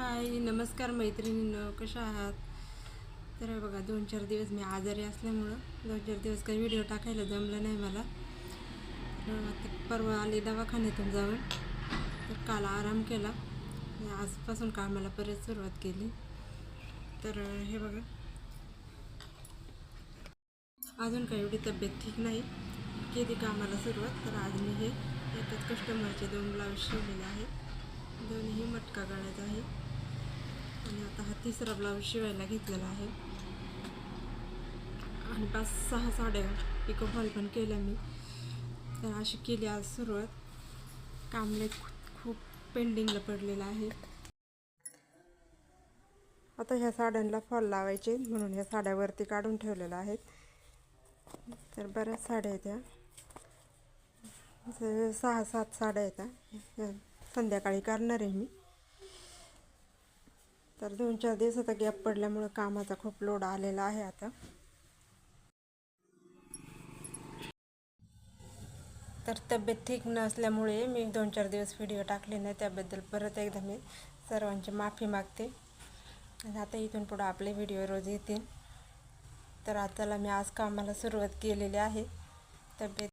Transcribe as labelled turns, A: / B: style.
A: हाय नमस्कार मैत्रिणींनो, कशा आहात? तर हे बघा 2-4 दिवस मी आजारी असल्यामुळं 2-4 दिवस काही व्हिडिओ टाकायला जमलं नाही मला. तर आता परवा आले दवाखान्यातून जाऊन, तर काल आराम केला आणि आजपासून कामाला परत सुरुवात केली. तर हे बघा, अजून काही एवढी तब्येत ठीक नाही, केली कामाला सुरुवात. तर आज मी हे एकच कस्टमरचे 2 ब्लाऊज शिवलेले आहेत, दोन्हीही मटका गळ्याचा आहे आणि आता हा तिसरा ब्लाऊज शिवायला घेतलेला आहे आणि 5-6 साड्या पिको फॉल पण केल्या मी. तर अशी केली आज सुरुवात. कामले खूप पेंडिंगला पडलेलं आहे. आता ह्या साड्यांना फॉल लावायचे म्हणून ह्या साड्या वरती काढून ठेवलेल्या आहेत. तर बऱ्याच साड्या आहेत, ह्या 6-7 साड्या आहेत. संध्याकाळी करणार आहे मी. तर 2-4 दिवसाचा गॅप पडल्यामुळे कामाचा खूप लोड आलेला आहे आता. तर तब्येत ठीक नसल्यामुळे मी 2-4 दिवस व्हिडिओ टाकले नाही, त्याबद्दल परत एकदा मी सर्वांची माफी मागते. आणि आता इथून पुढं आपले व्हिडिओ रोज येतील. तर आताला मी आज कामाला सुरुवात केलेली आहे. तब्येत